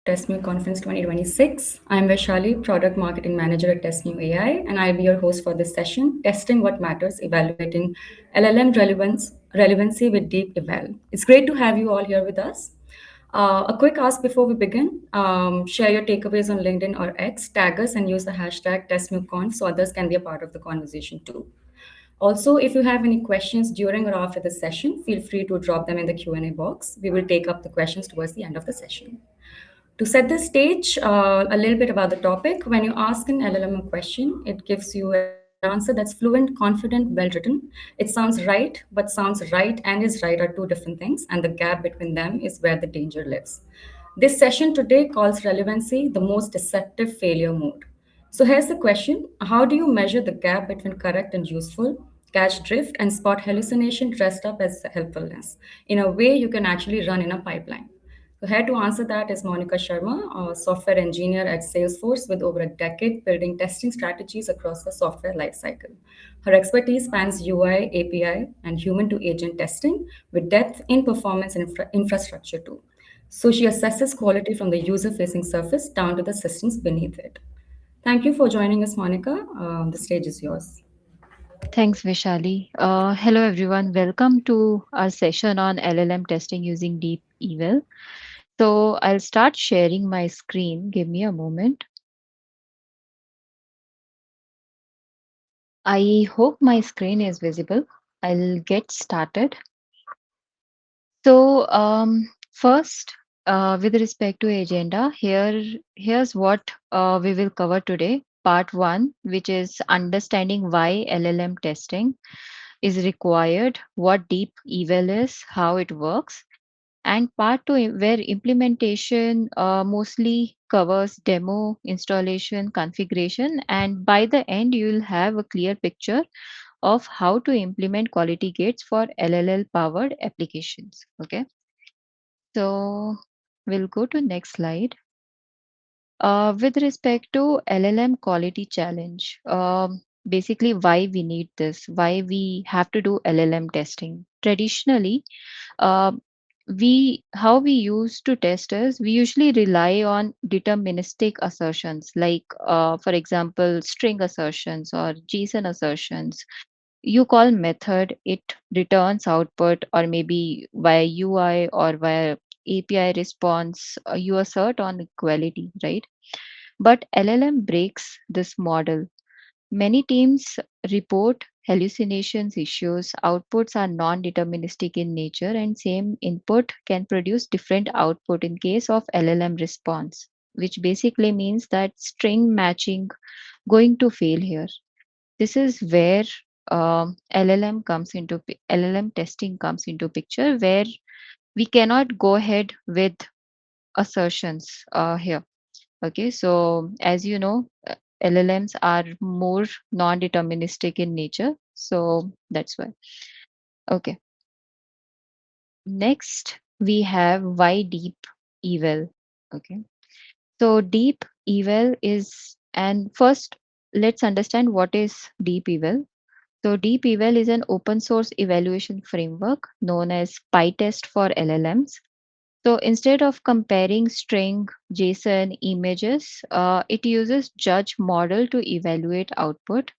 TestNew Conference 2026. I'm Vaishali, Product Marketing Manager at TestNew AI, and I'll be your host for this session, Testing What Matters, Evaluating Relevancy with DeepEval. It's great to have you all here with us. A quick ask before we begin. Share your takeaways on LinkedIn or X, tag us, and use the hashtag TestNewConf so others can be a part of the conversation too. Also, if you have any questions during or after the session, feel free to drop them in the Q&A box. We will take up the questions towards the end of the session. To set the stage, a little bit about the topic. When you ask an LLM a question, it gives you an answer that's fluent, confident, well written. It sounds right, but sounds right and is right are two different things, and the gap between them is where the danger lives. This session today calls relevancy the most deceptive failure mode. So here's the question: how do you measure the gap between correct and useful, catch drift, and spot hallucination dressed up as helpfulness in a way you can actually run in a pipeline? So here to answer that is Monika Sharma, a software engineer at Salesforce with over a decade building testing strategies across the software lifecycle. Her expertise spans UI, API, and human-to-agent testing with depth in performance and infrastructure too. So she assesses quality from the user-facing surface down to the systems beneath it. Thank you for joining us, Monica. The stage is yours. Thanks, Vishali. Hello, everyone. Welcome to our session on LLM testing using DeepEval. So I'll start sharing my screen. Give me a moment. I hope my screen is visible. I'll get started. First, with respect to agenda, here's what we will cover today. Part one, which is understanding why LLM testing is required, what deep eval is, how it works, and part two, where implementation mostly covers demo, installation, configuration, and by the end, you'll have a clear picture of how to implement quality gates for LLL powered applications. Okay, so we'll go to next slide. With respect to LLM quality challenge, basically why we need this, why we have to do LLM testing. Traditionally, uh, we how we used to test is we usually rely on deterministic assertions like for example string assertions or JSON assertions. You call method, it returns output, or maybe via UI or via API response, you assert on equality, right? But LLM breaks this model. Many teams report hallucinations issues. Outputs are non-deterministic in nature, and same input can produce different output in case of LLM response, which basically means that string matching going to fail here. This is where LLM testing comes into picture, where we cannot go ahead with assertions here. Okay, so as you know, LLMs are more non-deterministic in nature, so that's why. Okay, next we have why deep eval. Okay, so deep eval is, and first let's understand what is deep eval. So DeepEval is an open source evaluation framework known as Pytest for LLMs. So instead of comparing string, JSON, images, it uses judge model to evaluate output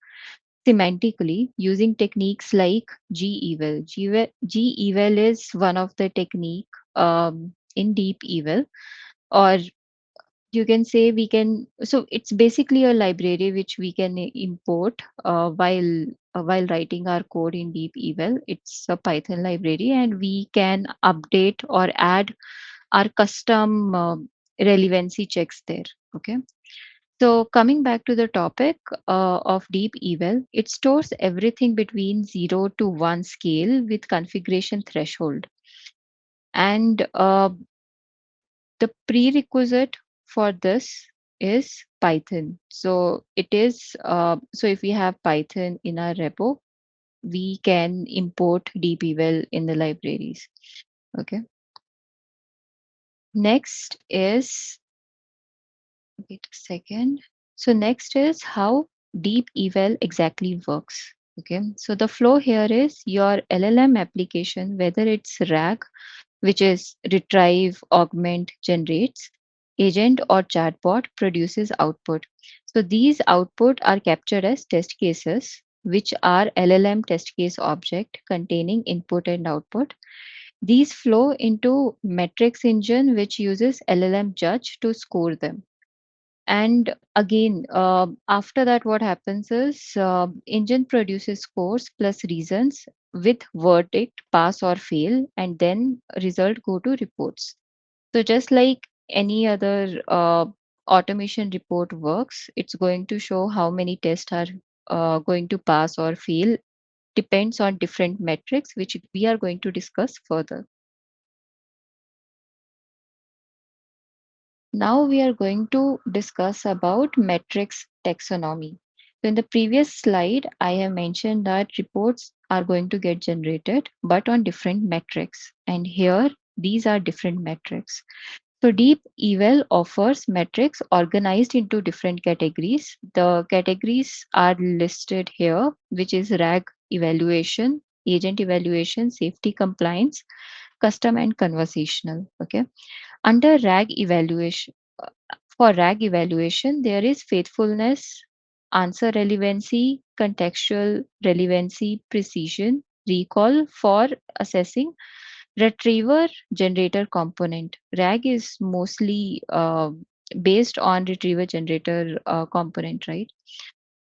semantically using techniques like G-Eval. G-Eval is one of the technique in DeepEval, or you can say we can, so it's basically a library which we can import while writing our code in DeepEval. It's a Python library, and we can update or add our custom relevancy checks there. Okay, so coming back to the topic of DeepEval, it stores everything between 0 to 1 scale with configuration threshold, and the prerequisite for this is Python. So it is so if we have Python in our repo, we can import DeepEval in the libraries. Okay. Next is, wait a second. So next is how DeepEval exactly works. Okay. So the flow here is your LLM application, whether it's RAG, which is retrieve, augment, generates. agent or chatbot produces output. So these output are captured as test cases, which are LLM test case object containing input and output. These flow into metrics engine, which uses LLM judge to score them. And again, after that, what happens is engine produces scores plus reasons with verdict, pass or fail, and then result go to reports. So just like any other automation report works, it's going to show how many tests are going to pass or fail, depends on different metrics, which we are going to discuss further. Now we are going to discuss about metrics taxonomy. So in the previous slide, I have mentioned that reports are going to get generated, but on different metrics. And here, these are different metrics. So DeepEval offers metrics organized into different categories. The categories are listed here, which is RAG evaluation, agent evaluation, safety compliance, custom and conversational. Okay. Under RAG evaluation, for RAG evaluation, there is faithfulness, answer relevancy, contextual relevancy, precision, recall for assessing retriever generator component. RAG is mostly based on retriever generator component, right?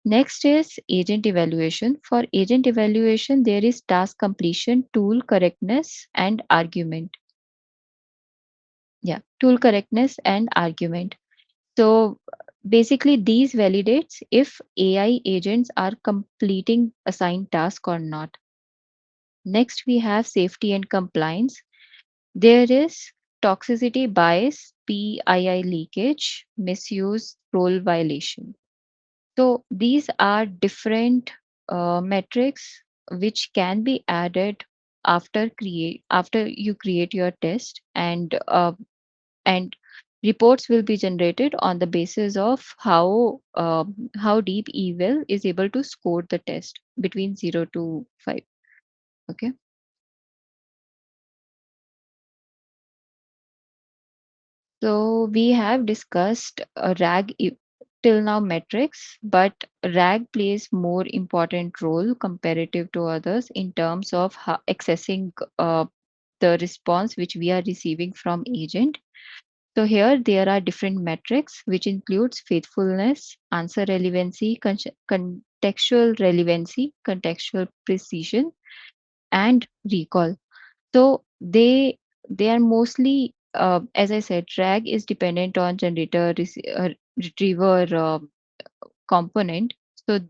Next is agent evaluation. For agent evaluation, there is task completion, tool correctness, and argument. Yeah, tool correctness and argument. So basically, these validates if AI agents are completing assigned task or not. Next, we have safety and compliance. There is toxicity, bias, PII leakage, misuse, role violation. So these are different metrics which can be added after you create your test, and reports will be generated on the basis of how deep evil is able to score the test between 0 to 5. Okay. So we have discussed till now metrics, but RAG plays more important role comparative to others in terms of accessing the response which we are receiving from agent. So here there are different metrics which includes faithfulness, answer relevancy, contextual relevancy, contextual precision, and recall. So they are mostly, as I said, RAG is dependent on retriever component. So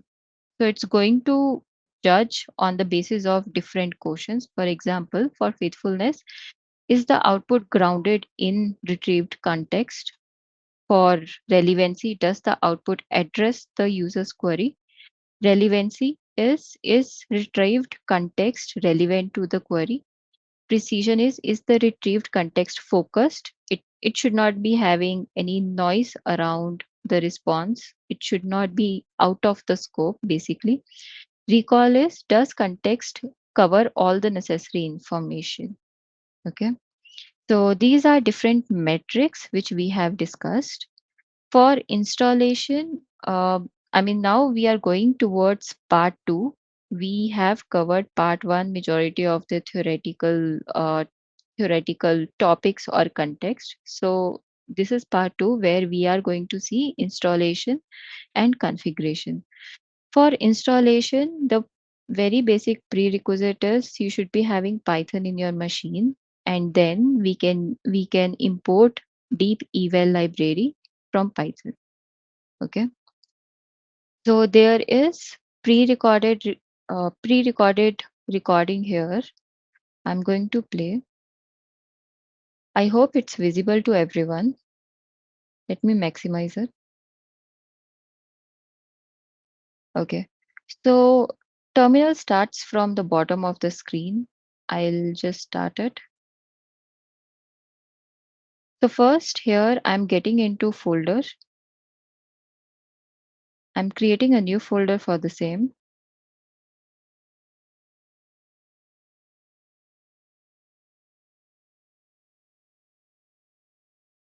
it's going to judge on the basis of different questions. For example, for faithfulness, is the output grounded in retrieved context? For relevancy, does the output address the user's query? Relevancy is retrieved context relevant to the query? Precision is the retrieved context focused? It should not be having any noise around the response. It should not be out of the scope, basically. Recall is, does context cover all the necessary information? Okay. So these are different metrics which we have discussed. For installation, now we are going towards part two. We have covered part one, majority of the theoretical topics or context. So this is part two where we are going to see installation and configuration. For installation, the very basic prerequisite is you should be having Python in your machine, and then we can import DeepEval library from Python. Okay. So there is pre-recorded recording here. I'm going to play. I hope it's visible to everyone. Let me maximize it. Okay. So terminal starts from the bottom of the screen. I'll just start it. So first here I'm getting into folder. I'm creating a new folder for the same.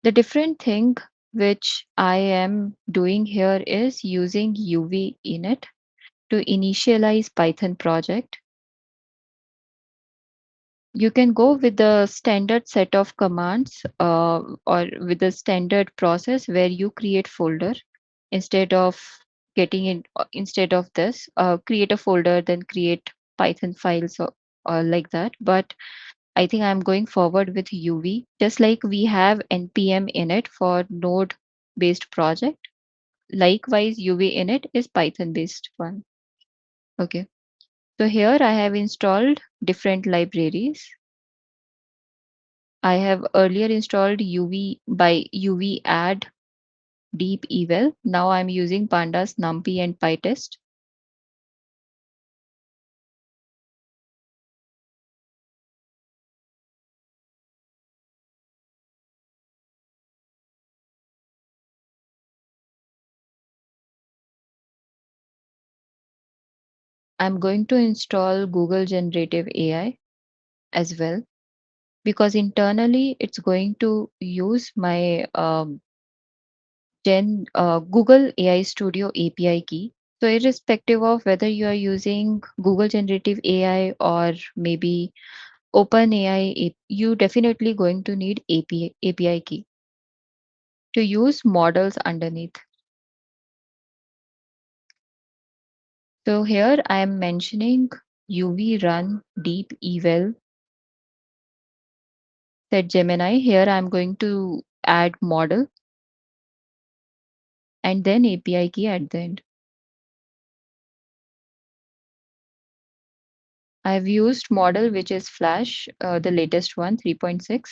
The different thing which I am doing here is using UV init to initialize Python project. You can go with the standard set of commands or with the standard process where you create folder instead of instead of this create a folder then create Python files or like that. But I think I'm going forward with UV, just like we have npm init for node based project. Likewise, UV init is Python based one. Okay. So here I have installed different libraries. I have earlier installed UV by UV add DeepEval. Now I'm using pandas, NumPy, and Pytest. I'm going to install Google Generative AI as well because internally it's going to use my Google AI Studio API key. So irrespective of whether you are using Google Generative AI or maybe OpenAI, you definitely going to need API key to use models underneath. So here I am mentioning UV run deep eval set Gemini. Here I'm going to add model and then API key at the end. I've used model which is Flash, the latest one, 3.6.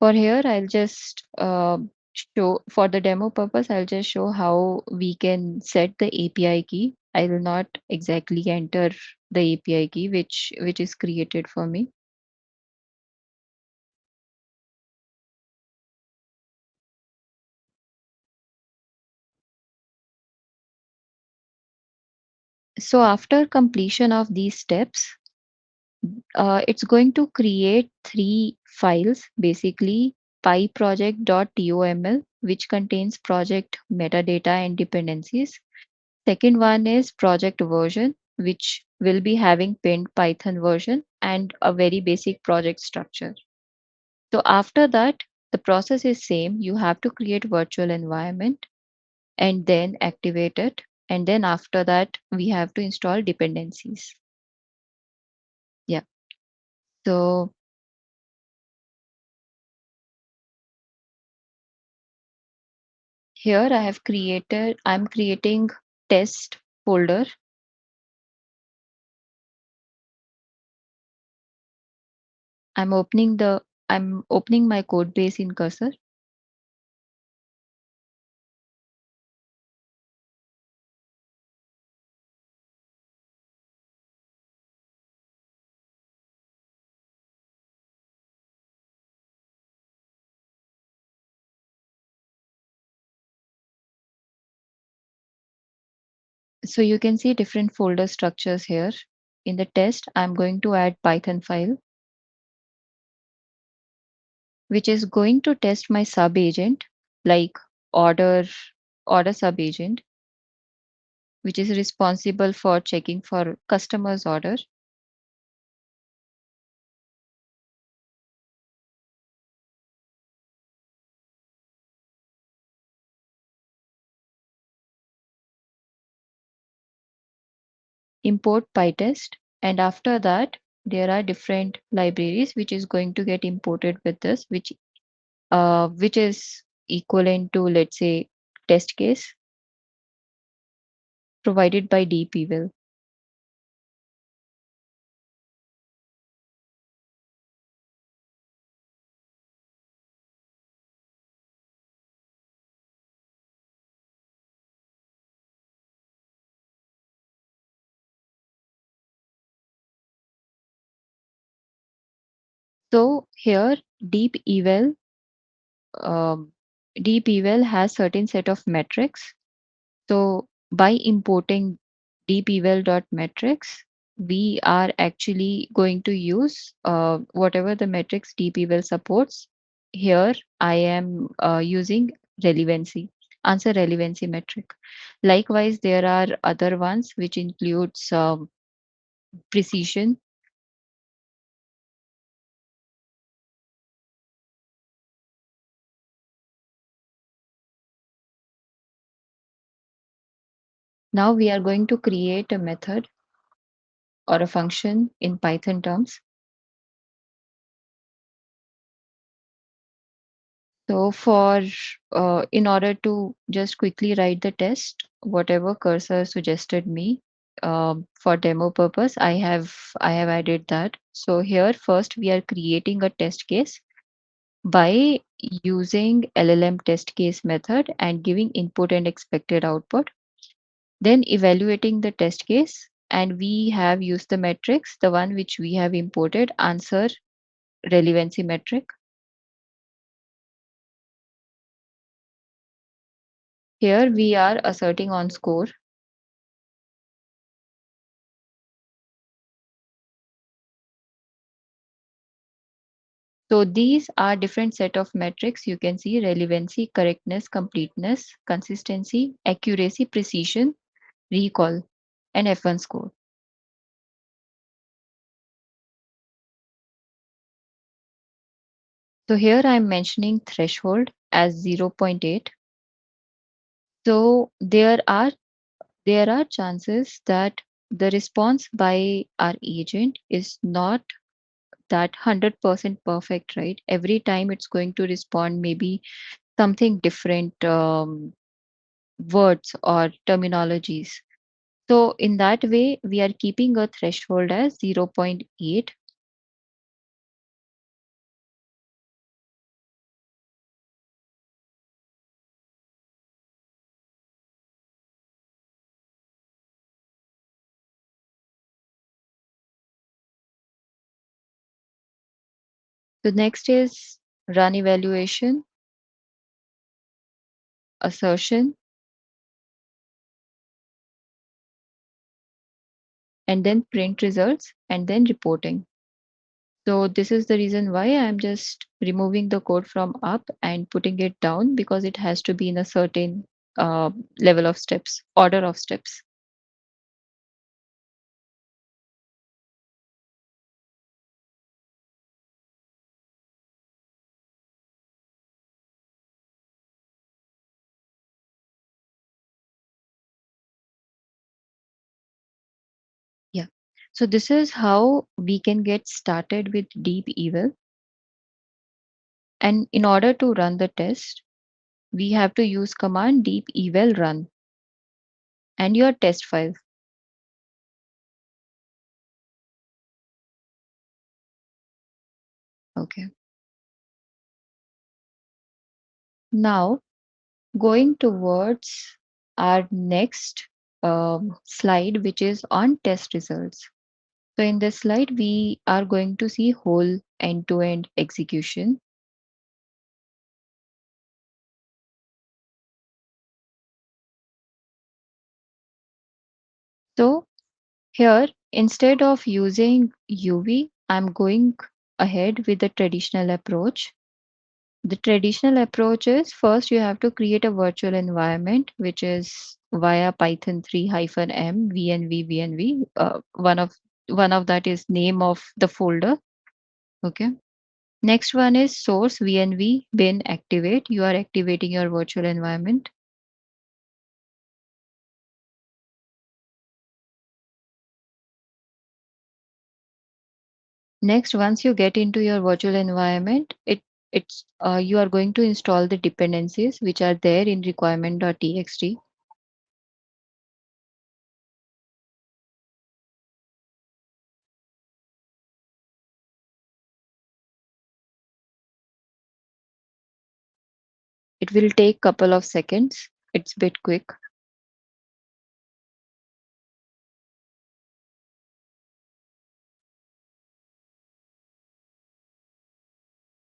For here, I'll just show for the demo purpose, I'll just show how we can set the API key. I will not exactly enter the API key which is created for me. So after completion of these steps, it's going to create three files, basically pyproject.toml, which contains project metadata and dependencies. Second one is project version, which will be having pinned Python version and a very basic project structure. So after that, the process is same. You have to create virtual environment and then activate it. And then after that, we have to install dependencies. Yeah. So here I'm creating test folder. I'm opening my code base in Cursor. So you can see different folder structures here. In the test, I'm going to add Python file, which is going to test my sub agent like order order sub agent, which is responsible for checking for customers order. Import Pytest, and after that there are different libraries which is going to get imported with this, which is equivalent to, let's say, test case provided by DeepEval. So here DeepEval um, DeepEval has certain set of metrics. So by importing deepeval.metrics, we are actually going to use whatever the metrics DeepEval supports. Here, I am using relevancy, answer relevancy metric. Likewise, there are other ones which includes precision. Now we are going to create a method or a function in Python terms. So in order to just quickly write the test, whatever cursor suggested me for demo purpose, I have added that. So here first we are creating a test case by using LLM test case method and giving input and expected output. Then evaluating the test case, and we have used the metrics, the one which we have imported, answer relevancy metric. Here we are asserting on score. So these are different set of metrics. You can see relevancy, correctness, completeness, consistency, accuracy, precision, recall, and F1 score. So here I'm mentioning threshold as 0.8. So there are chances that the response by our agent is not that 100% perfect, right? Every time it's going to respond maybe something different words or terminologies. So in that way, we are keeping a threshold as 0.8. The next is run evaluation, assertion, and then print results, and then reporting. So this is the reason why I'm just removing the code from up and putting it down, because it has to be in a certain level of steps, order of steps. Yeah. So this is how we can get started with DeepEval. And in order to run the test, we have to use command deepeval run and your test file. Okay. Now going towards our next slide, which is on test results. So in this slide, we are going to see whole end-to-end execution. So here, instead of using UV, I'm going ahead with the traditional approach. The traditional approach is first you have to create a virtual environment, which is via Python 3-m vnv. One of that is name of the folder. Okay. Next one is source vnv bin activate. You are activating your virtual environment. Next, once you get into your virtual environment, you are going to install the dependencies which are there in requirement.txt. It will take couple of seconds. It's a bit quick.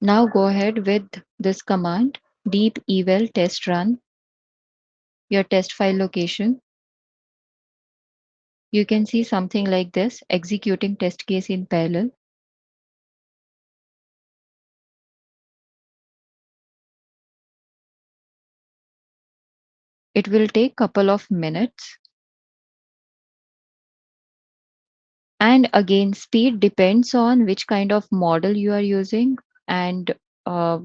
Now go ahead with this command, deepeval test run, your test file location. You can see something like this, executing test case in parallel. It will take couple of minutes. And again, speed depends on which kind of model you are using and uh,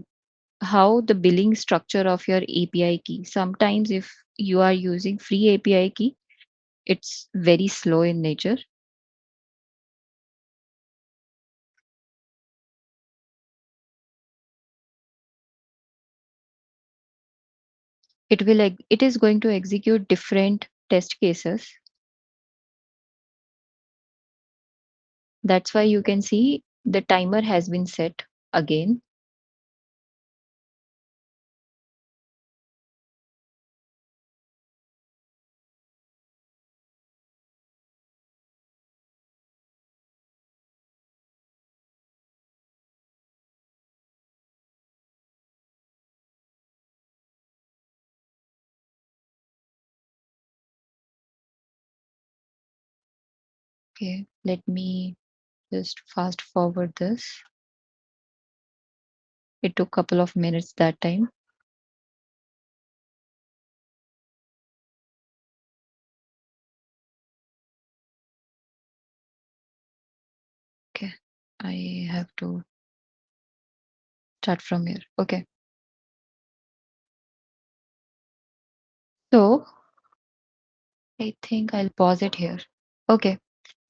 how the billing structure of your API key. Sometimes if you are using free API key, it's very slow in nature. It is going to execute different test cases. That's why you can see the timer has been set again. Okay, let me just fast forward this. It took a couple of minutes that time. Okay, I have to start from here. Okay, so I think I'll pause it here. Okay,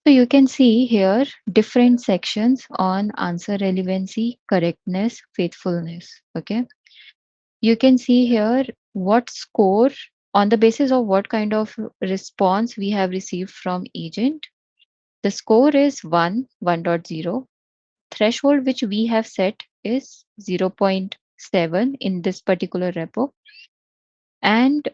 so you can see here different sections on answer relevancy, correctness, faithfulness. Okay, you can see here what score on the basis of what kind of response we have received from agent. The score is 1, 1.0. Threshold which we have set is 0.7 in this particular repo. And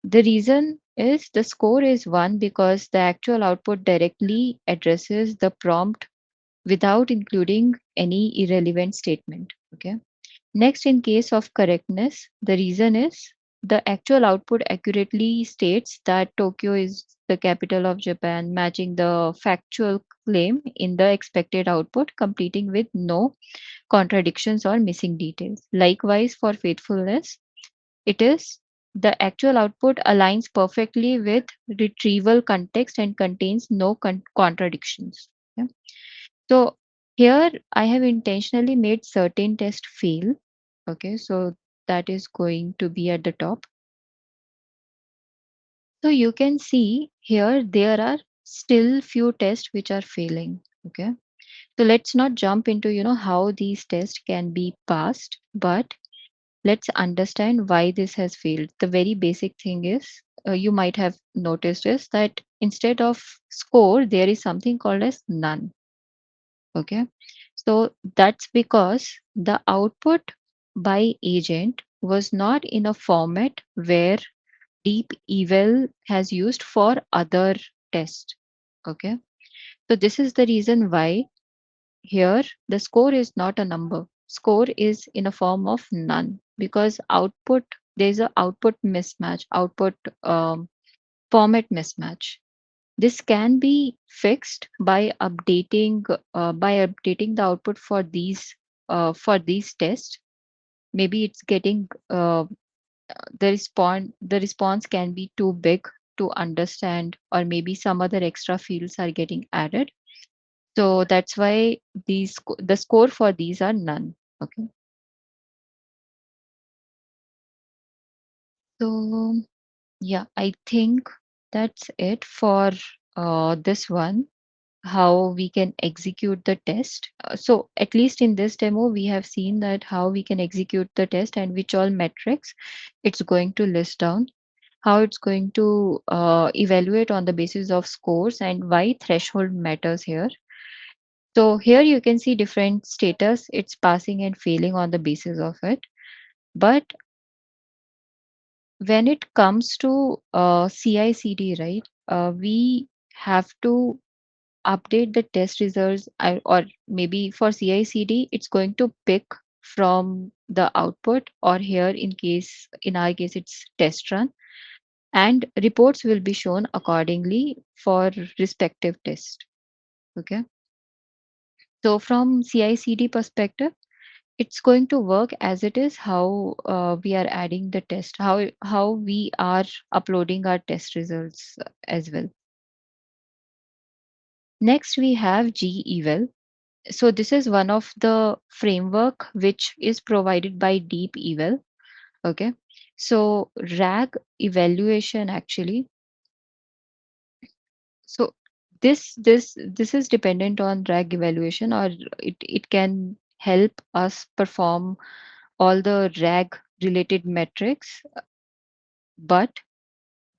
the reason is the score is 1 because the actual output directly addresses the prompt without including any irrelevant statement. Okay. Next, in case of correctness, the reason is the actual output accurately states that Tokyo is the capital of Japan, matching the factual claim in the expected output, completing with no contradictions or missing details. Likewise, for faithfulness, it is the actual output aligns perfectly with retrieval context and contains no contradictions. Okay. So here I have intentionally made certain tests fail. Okay, so that is going to be at the top. So you can see here there are still few tests which are failing. Okay, so let's not jump into how these tests can be passed, but let's understand why this has failed. The very basic thing is you might have noticed is that instead of score there is something called as none. Okay, so that's because the output by agent was not in a format where DeepEval has used for other tests. Okay, so this is the reason why here the score is not a number. Score is in a form of none because output there's a output mismatch, output format mismatch. This can be fixed by updating the output for these tests. Maybe it's getting the response can be too big to understand, or maybe some other extra fields are getting added. So that's why the score for these are none. Okay. So yeah, I think that's it for this one. How we can execute the test. So at least in this demo, we have seen that how we can execute the test and which all metrics it's going to list down, how it's going to evaluate on the basis of scores and why threshold matters here. So here you can see different status, it's passing and failing on the basis of it. But when it comes to CI/CD, right, we have to update the test results or maybe for CI/CD, it's going to pick from the output, or here in our case, it's test run. and reports will be shown accordingly for respective test. Okay. So from CI/CD perspective, it's going to work as it is how we are adding the test, how we are uploading our test results as well. Next, we have G-Eval. So this is one of the framework which is provided by DeepEval. Okay. So RAG evaluation actually. So this is dependent on RAG evaluation, or it can help us perform all the RAG related metrics, but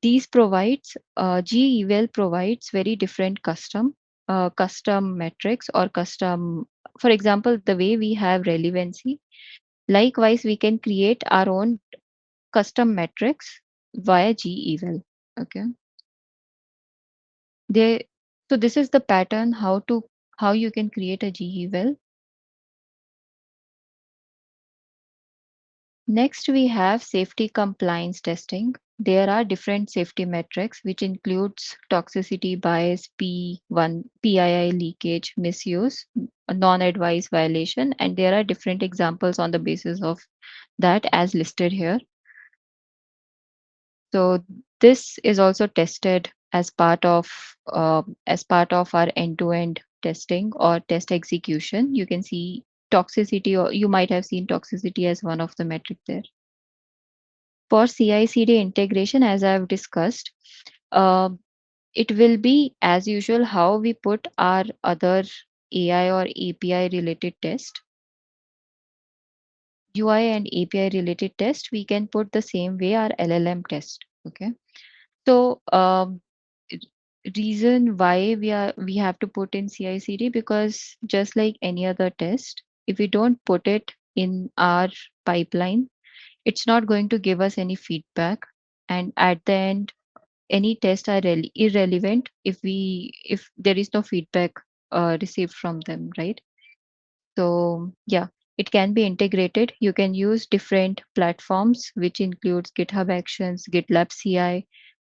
these provides G-Eval provides very different custom metrics or custom. For example, the way we have relevancy, likewise we can create our own custom metrics via G-Eval. Okay, they so this is the pattern how you can create a G-Eval. Next, we have safety compliance testing. There are different safety metrics, which includes toxicity, bias, P1, PII leakage, misuse, non-advised violation, and there are different examples on the basis of that as listed here. So this is also tested as part of our end-to-end testing or test execution. You can see toxicity, or you might have seen toxicity as one of the metric there. For CI/CD integration, as I've discussed, uh, it will be as usual how we put our other AI or API related test. UI and API related test, we can put the same way our LLM test. Okay. So r- reason why we have to put in CI/CD, because just like any other test, if we don't put it in our pipeline, it's not going to give us any feedback, and at the end any tests are irrelevant if there is no feedback received from them, right? So yeah, it can be integrated. You can use different platforms, which includes GitHub Actions, GitLab CI,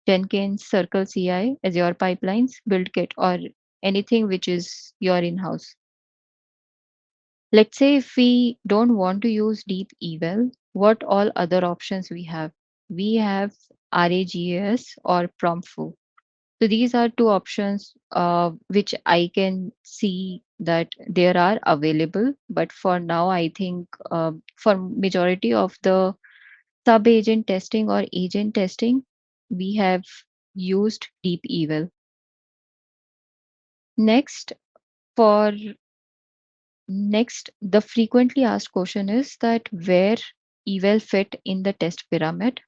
Jenkins, Circle CI as your pipelines, BuildKit, or anything which is your in-house. Let's say if we don't want to use DeepEval, what all other options we have? We have RAGAS or PromptFoo. So these are two options which I can see that there are available. But for now, I think for majority of the sub-agent testing or agent testing, we have used DeepEval. Next, for the frequently asked question is that where eval fit in the test pyramid.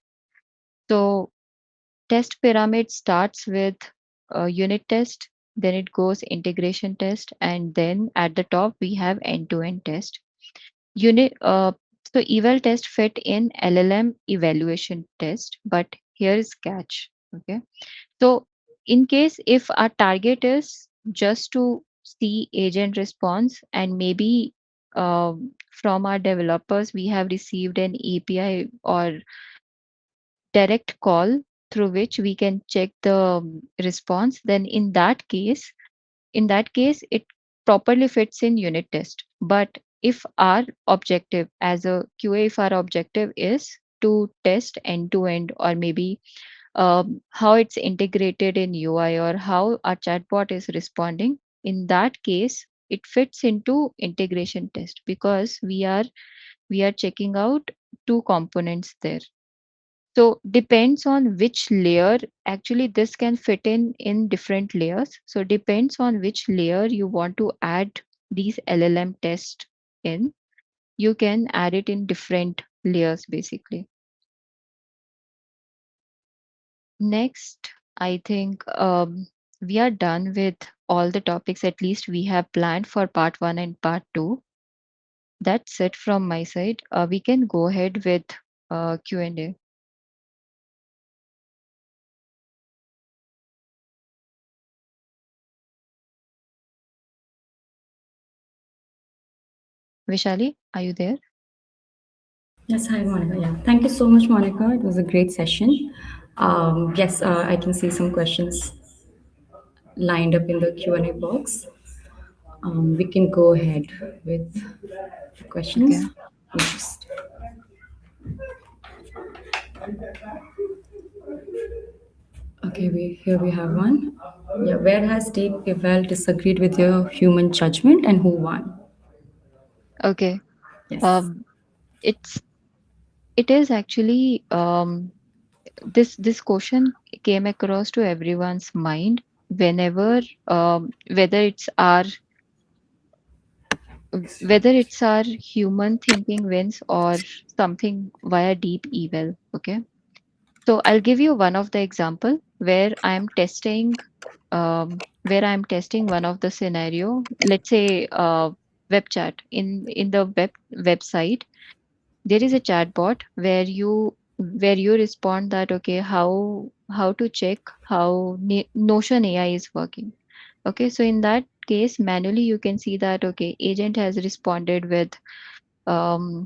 So test pyramid starts with a unit test, then it goes integration test, and then at the top we have end-to-end test. Unit so eval test fit in LLM evaluation test, but here is catch. Okay. So in case if our target is just to see agent response, and maybe from our developers we have received an API or direct call through which we can check the response, then in that case it properly fits in unit test. But if our objective as a QA, if our objective is to test end to end, or maybe how it's integrated in UI or how our chatbot is responding, in that case it fits into integration test, because we are checking out two components there. So depends on which layer. Actually, this can fit in different layers. So depends on which layer you want to add these LLM tests in. You can add it in different layers basically. Next, I think we are done with all the topics at least we have planned for part one and part two. That's it from my side. We can go ahead with Q&A. Vishali, are you there? Yes, hi, Monica. Yeah, thank you so much, Monica. It was a great session. Yes, I can see some questions lined up in the Q&A box. We can go ahead with the questions. Okay. Just, okay, here we have one. Yeah, where has DeepEval disagreed with your human judgment and who won? Okay. Yes. Um, it's it is actually this question came across to everyone's mind whenever whether it's our human thinking wins or something via deep evil. Okay. So I'll give you one of the example where I'm testing one of the scenario. Let's say web chat in the website. There is a chatbot where you respond that okay, how to check how Notion AI is working. Okay, so in that case, manually you can see that okay, agent has responded with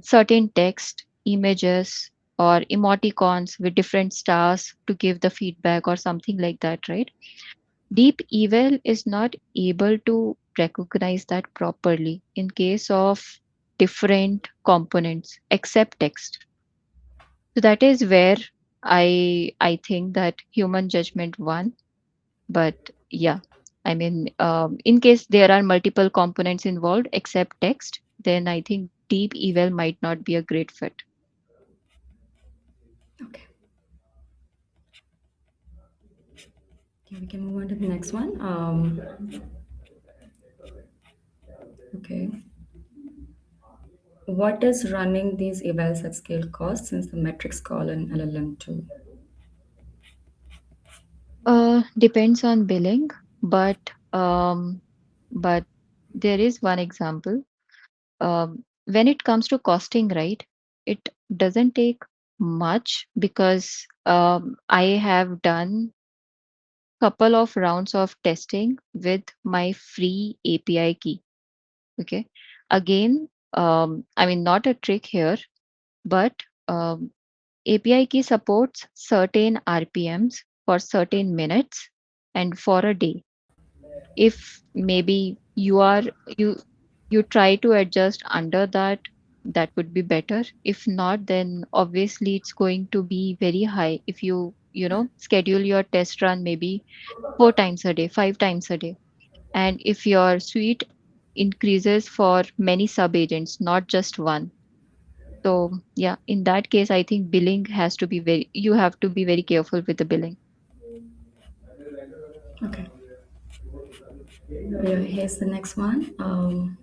certain text, images, or emoticons with different stars to give the feedback or something like that, right? Deep Evil is not able to recognize that properly in case of different components except text. So that is where I think that human judgment won. But yeah, I mean, in case there are multiple components involved except text, then I think Deep Evil might not be a great fit. Okay. Yeah, we can move on to the next one. Okay. What does running these evals at scale cost since the metrics call in LLM2? Depends on billing, but um, but there is one example. When it comes to costing, right, it doesn't take much because I have done couple of rounds of testing with my free API key. Okay. Again, I mean, not a trick here, but um, API key supports certain RPMs for certain minutes and for a day. If maybe you you try to adjust under that, that would be better. If not, then obviously it's going to be very high if you schedule your test run maybe 4 times a day, 5 times a day. And if your suite increases for many sub agents, not just one. So yeah, in that case, I think billing has to be you have to be very careful with the billing. Okay. Yeah, here's the next one.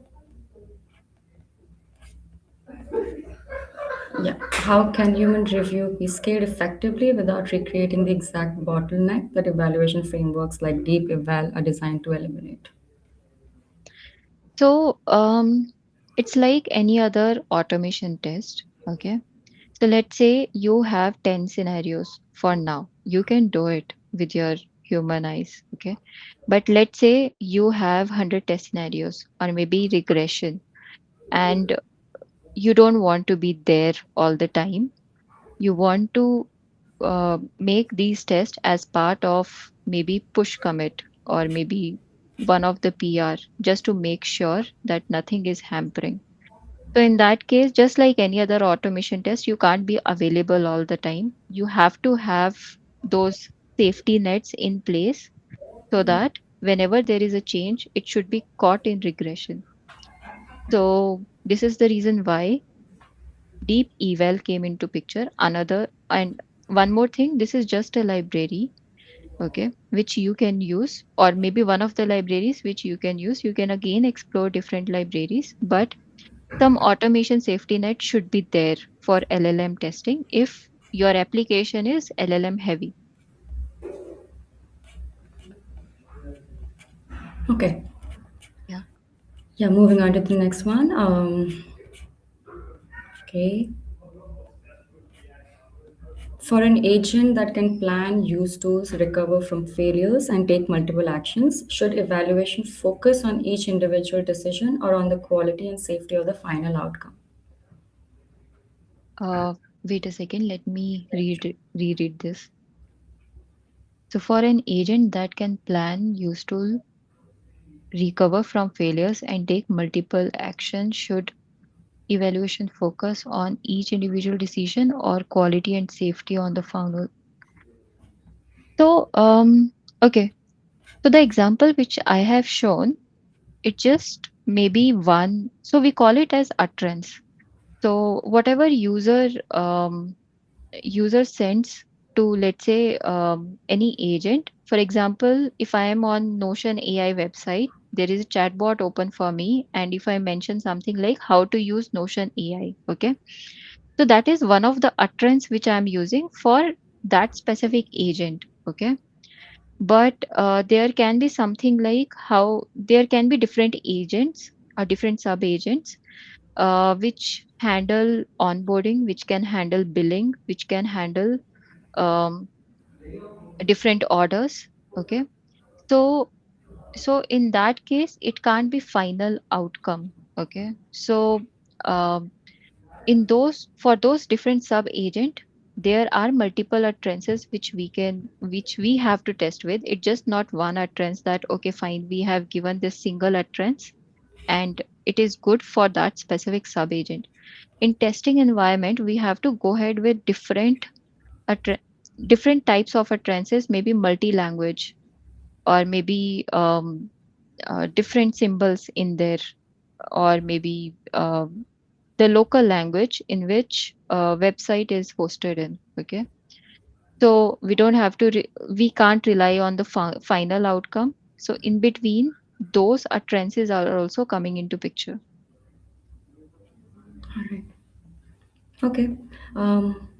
Yeah. How can human review be scaled effectively without recreating the exact bottleneck that evaluation frameworks like DeepEval are designed to eliminate? So it's like any other automation test. Okay. So let's say you have 10 scenarios for now. You can do it with your human eyes. Okay. But let's say you have 100 test scenarios or maybe regression, and you don't want to be there all the time. You want to make these tests as part of maybe push commit or maybe one of the PR just to make sure that nothing is hampering. So in that case, just like any other automation test, you can't be available all the time. You have to have those safety nets in place so that whenever there is a change, it should be caught in regression. So this is the reason why deep eval came into picture. Another and one more thing, this is just a library, okay, which you can use, or maybe one of the libraries which you can use. You can again explore different libraries, but some automation safety net should be there for LLM testing if your application is LLM heavy. Okay. Yeah. Yeah, moving on to the next one. Okay. For an agent that can plan, use tools, recover from failures, and take multiple actions, should evaluation focus on each individual decision or on the quality and safety of the final outcome? Uh, Wait a second. Let me reread this. So for an agent that can plan, useful, recover from failures, and take multiple actions, should evaluation focus on each individual decision or quality and safety on the final? So, okay. So the example which I have shown, it just maybe one. So we call it as utterance. So whatever user sends to, let's say, any agent. For example, if I am on Notion AI website, there is a chatbot open for me, and if I mention something like how to use Notion AI, okay, so that is one of the utterance which I am using for that specific agent, okay. But there can be something like how there can be different agents or different sub agents which handle onboarding, which can handle billing, which can handle um, different orders, okay. So so in that case it can't be final outcome, okay. So um, in those, for those different sub agent, there are multiple utterances which we have to test with. It's just not one utterance that okay fine, we have given this single utterance and it is good for that specific sub agent. In testing environment we have to go ahead with utter- different types of utterances, maybe multi-language, or maybe different symbols in there, or maybe the local language in which website is hosted in, okay. So we don't have to we can't rely on the final outcome. So in between, those utterances are also coming into picture. All right. Okay.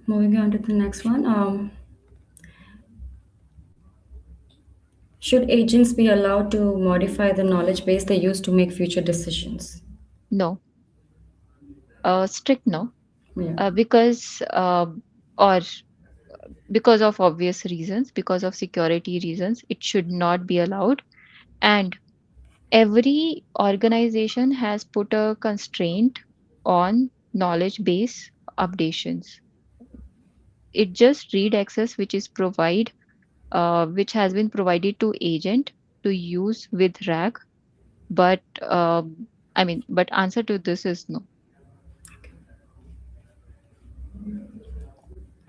Moving on to the next one. Should agents be allowed to modify the knowledge base they use to make future decisions? No, strict no, Yeah. because or because of obvious reasons, because of security reasons, it should not be allowed. And every organization has put a constraint on knowledge base updations. It just read access which is which has been provided to agent to use with RAG. But but answer to this is no.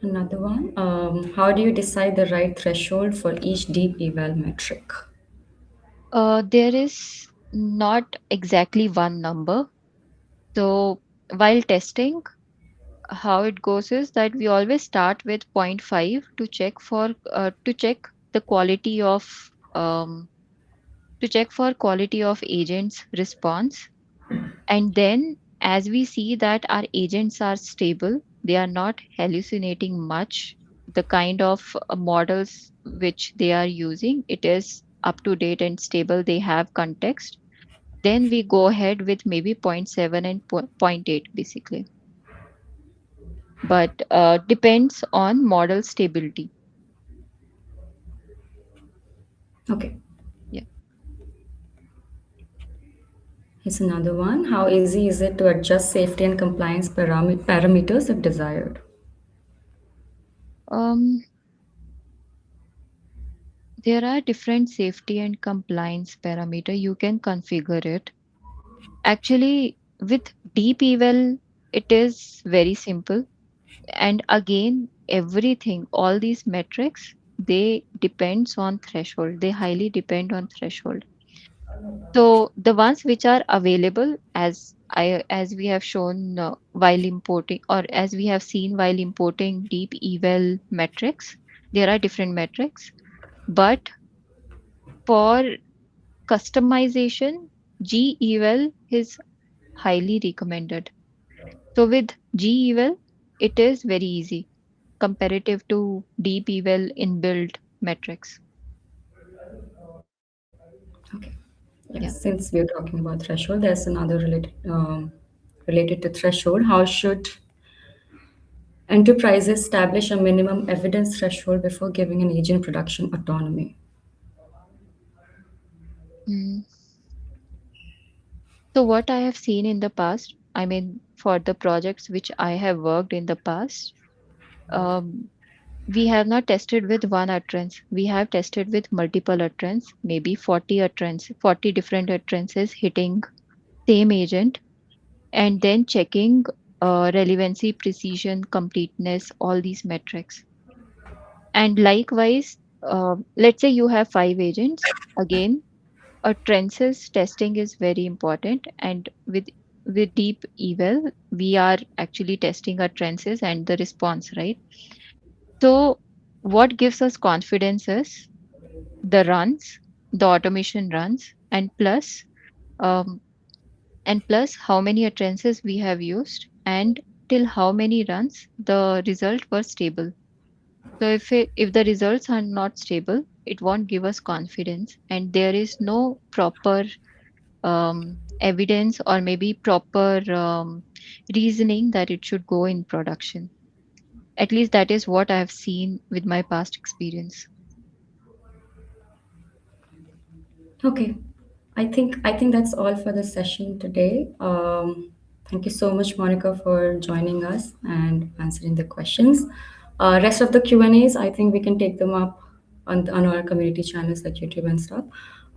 Another one. How do you decide the right threshold for each deep eval metric? There is not exactly one number. So while testing, how it goes is that we always start with zero point 0.5 to check the quality of um, quality of agents response. And then as we see that our agents are stable, they are not hallucinating much, the kind of models which they are using, it is up to date and stable, they have context, then we go ahead with maybe zero point 0.7 and zero point 0.8 basically. But depends on model stability. Okay. Yeah. Here's another one. How easy is it to adjust safety and compliance parameters if desired? Um, there are different safety and compliance parameter. You can configure it. Actually, with DeepEval, it is very simple. And again, everything, all these metrics, they depends on threshold. They highly depend on threshold. So the ones which are available, as we have shown while importing, or as we have seen while importing DeepEval metrics, there are different metrics. But for customization, G-Eval is highly recommended. So with G-Eval, it is very easy comparative to DeepEval inbuilt metrics. Okay. Yeah. Yes, since we're talking about threshold, there's another related to threshold. How should enterprises establish a minimum evidence threshold before giving an agent production autonomy? Mm. So what I have seen in the past, for the projects which I have worked in the past, um, we have not tested with one utterance. We have tested with multiple utterance, maybe 40 utterance, 40 different utterances hitting same agent, and then checking relevancy, precision, completeness, all these metrics. And likewise, let's say you have 5 agents. Again, utterances testing is very important. And with deep eval, we are actually testing utterances and the response, right? So what gives us confidence is the runs, the automation runs, um, and plus how many utterances we have used, and till how many runs the result was stable. So if the results are not stable, it won't give us confidence, and there is no proper evidence or maybe proper reasoning that it should go in production. At least that is what I have seen with my past experience. Okay, I think that's all for the session today. Thank you so much, Monica, for joining us and answering the questions. Rest of the Q&As, I think we can take them up on our community channels like YouTube and stuff.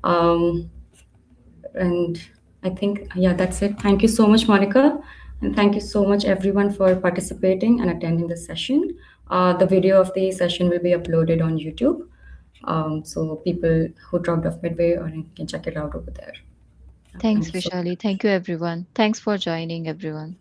Um, and I think, yeah, that's it. Thank you so much, Monica. And thank you so much, everyone, for participating and attending the session. The video of the session will be uploaded on YouTube. So people who dropped off midway or can check it out over there. Thanks, Thank you so Vishali. much. Thank you, everyone. Thanks for joining, everyone.